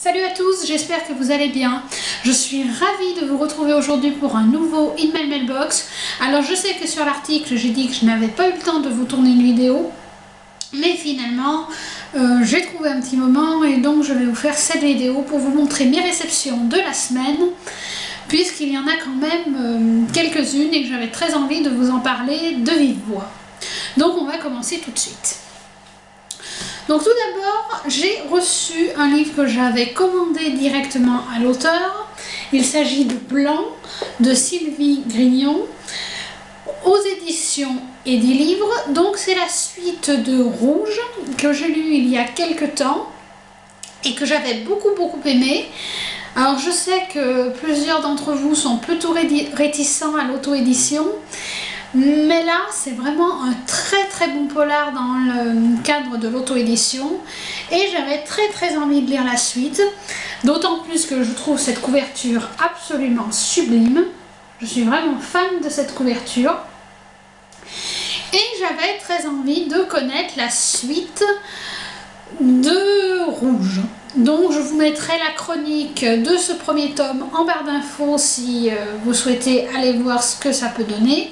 Salut à tous, j'espère que vous allez bien. Je suis ravie de vous retrouver aujourd'hui pour un nouveau In My Mailbox. Alors je sais que sur l'article j'ai dit que je n'avais pas eu le temps de vous tourner une vidéo, mais finalement j'ai trouvé un petit moment et donc je vais vous faire cette vidéo pour vous montrer mes réceptions de la semaine, puisqu'il y en a quand même quelques-unes et que j'avais très envie de vous en parler de vive voix. Donc on va commencer tout de suite. Donc tout d'abord, j'ai reçu un livre que j'avais commandé directement à l'auteur. Il s'agit de Blanc de Sylvie Grignon aux éditions Edilivre. Donc c'est la suite de Rouge que j'ai lu il y a quelques temps et que j'avais beaucoup aimé. Alors je sais que plusieurs d'entre vous sont plutôt réticents à l'auto-édition. Mais là, c'est vraiment un très bon polar dans le cadre de l'auto-édition et j'avais très envie de lire la suite, d'autant plus que je trouve cette couverture absolument sublime. Je suis vraiment fan de cette couverture et j'avais très envie de connaître la suite de Rouge. Donc je vous mettrai la chronique de ce premier tome en barre d'infos si vous souhaitez aller voir ce que ça peut donner.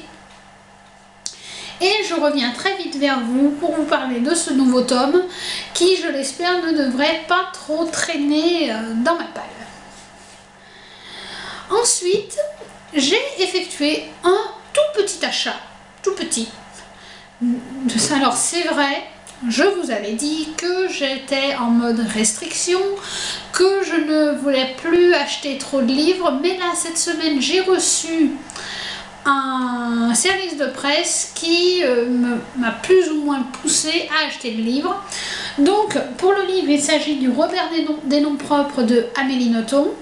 Et je reviens très vite vers vous pour vous parler de ce nouveau tome qui, je l'espère, ne devrait pas trop traîner dans ma palle. Ensuite, j'ai effectué un tout petit achat, tout petit. Alors c'est vrai, je vous avais dit que j'étais en mode restriction, que je ne voulais plus acheter trop de livres, mais là cette semaine j'ai reçu un service de presse qui m'a plus ou moins poussé à acheter le livre. Donc pour le livre, il s'agit du Robert des noms propres de Amélie Nothomb.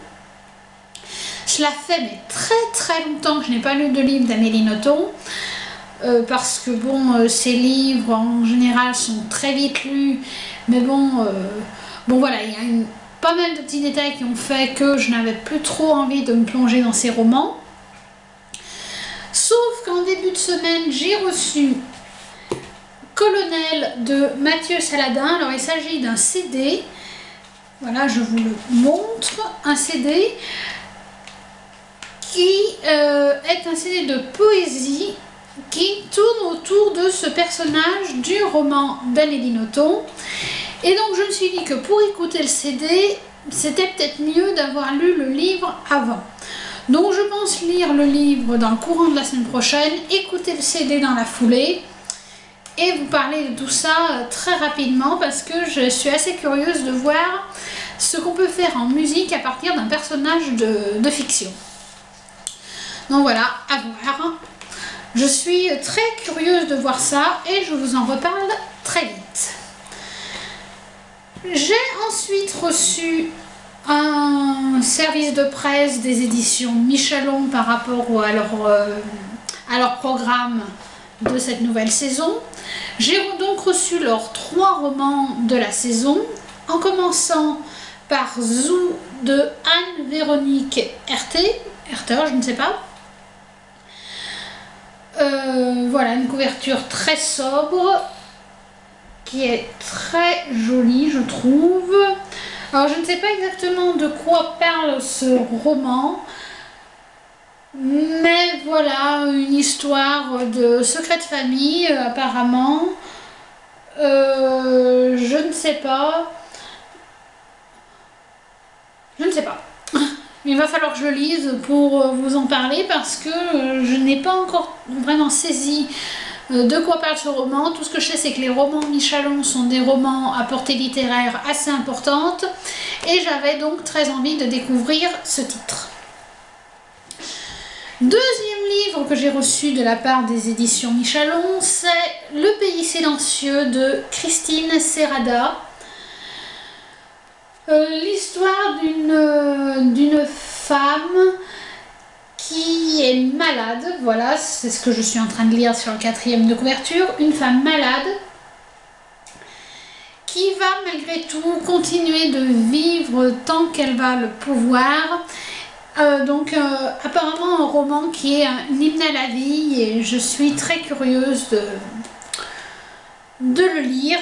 Cela fait mais très longtemps que je n'ai pas lu de livre d'Amélie Nothomb, parce que bon, ces livres en général sont très vite lus, mais bon voilà, il y a pas mal de petits détails qui ont fait que je n'avais plus trop envie de me plonger dans ces romans. Sauf qu'en début de semaine, j'ai reçu Colonel de Mathieu Saladin. Alors il s'agit d'un CD, voilà, je vous le montre, un CD qui est un CD de poésie qui tourne autour de ce personnage du roman d'Amélie Nothomb. Et donc je me suis dit que pour écouter le CD, c'était peut-être mieux d'avoir lu le livre avant. Donc je pense lire le livre dans le courant de la semaine prochaine, écouter le CD dans la foulée et vous parler de tout ça très rapidement parce que je suis assez curieuse de voir ce qu'on peut faire en musique à partir d'un personnage de fiction. Donc voilà, à voir. Je suis très curieuse de voir ça et je vous en reparle très vite. J'ai ensuite reçu un service de presse des éditions Michelon par rapport à leur programme de cette nouvelle saison. J'ai donc reçu leurs 3 romans de la saison, en commençant par Zou de Anne-Véronique Herter, je ne sais pas. Voilà, une couverture très sobre qui est très jolie, je trouve. Alors je ne sais pas exactement de quoi parle ce roman, mais voilà, une histoire de secret de famille apparemment. Je ne sais pas. Il va falloir que je lise pour vous en parler parce que je n'ai pas encore vraiment saisi de quoi parle ce roman. Tout ce que je sais, c'est que les romans Michelon sont des romans à portée littéraire assez importante et j'avais donc très envie de découvrir ce titre. Deuxième livre que j'ai reçu de la part des éditions Michelon, c'est Le Pays silencieux de Christine Serrada. L'histoire d'une femme qui est malade, voilà, c'est ce que je suis en train de lire sur le 4e de couverture, une femme malade qui va malgré tout continuer de vivre tant qu'elle va le pouvoir. Apparemment un roman qui est un hymne à la vie et je suis très curieuse de le lire.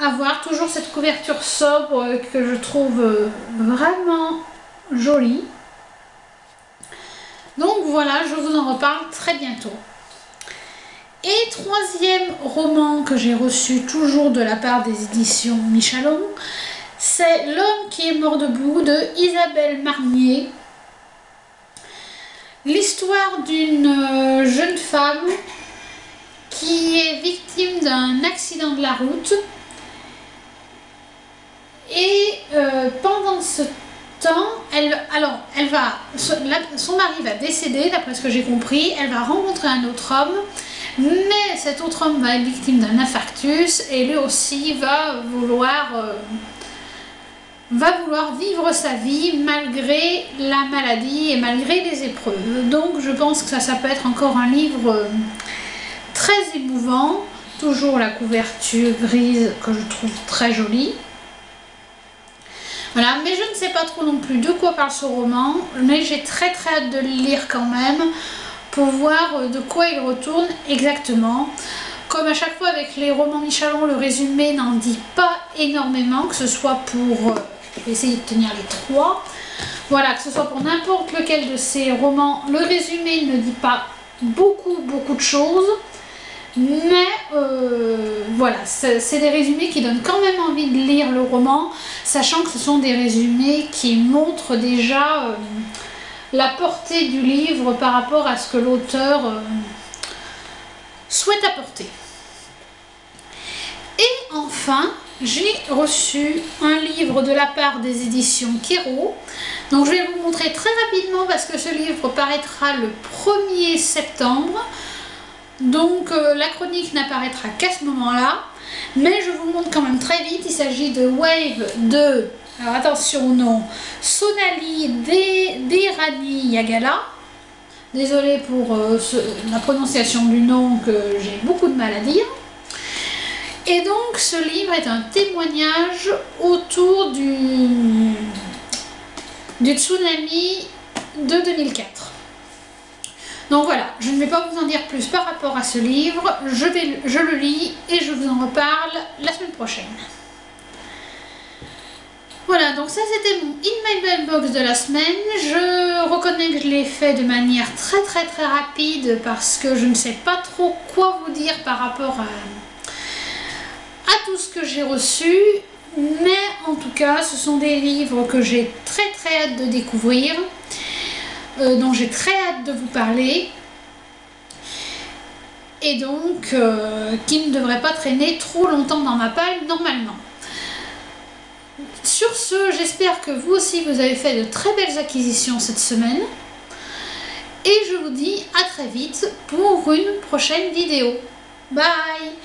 avoir toujours cette couverture sobre que je trouve vraiment jolie. Donc voilà, je vous en reparle très bientôt. Et troisième roman que j'ai reçu toujours de la part des éditions Michalon, c'est L'homme qui est mort debout de Isabelle Marnier. L'histoire d'une jeune femme qui est victime d'un accident de la route et pendant ce temps, son mari va décéder, d'après ce que j'ai compris, elle va rencontrer un autre homme, mais cet autre homme va être victime d'un infarctus et lui aussi va vouloir vivre sa vie malgré la maladie et malgré les épreuves. Donc je pense que ça peut être encore un livre très émouvant, toujours la couverture grise que je trouve très jolie. Voilà, mais je ne sais pas trop non plus de quoi parle ce roman, mais j'ai très hâte de le lire quand même pour voir de quoi il retourne exactement. Comme à chaque fois avec les romans Michalon, le résumé n'en dit pas énormément, que ce soit pour... je vais essayer de tenir les trois. Voilà, que ce soit pour n'importe lequel de ces romans, le résumé ne dit pas beaucoup de choses. Mais voilà, c'est des résumés qui donnent quand même envie de lire le roman, sachant que ce sont des résumés qui montrent déjà la portée du livre par rapport à ce que l'auteur souhaite apporter. Et enfin, j'ai reçu un livre de la part des éditions Kero. Donc je vais vous montrer très rapidement parce que ce livre paraîtra le 1er septembre. Donc la chronique n'apparaîtra qu'à ce moment-là, mais je vous montre quand même très vite. Il s'agit de Wave de, alors attention au nom, Sonali Derani Yagala. Désolée pour la prononciation du nom que j'ai beaucoup de mal à dire. Et donc ce livre est un témoignage autour du tsunami de 2004. Donc voilà, je ne vais pas vous en dire plus par rapport à ce livre, je le lis et je vous en reparle la semaine prochaine. Voilà, donc ça c'était mon In My Mailbox de la semaine. Je reconnais que je l'ai fait de manière très rapide parce que je ne sais pas trop quoi vous dire par rapport à tout ce que j'ai reçu. Mais en tout cas, ce sont des livres que j'ai très hâte de découvrir. Dont j'ai très hâte de vous parler et donc qui ne devrait pas traîner trop longtemps dans ma palle normalement. Sur ce, j'espère que vous aussi vous avez fait de très belles acquisitions cette semaine et je vous dis à très vite pour une prochaine vidéo. Bye!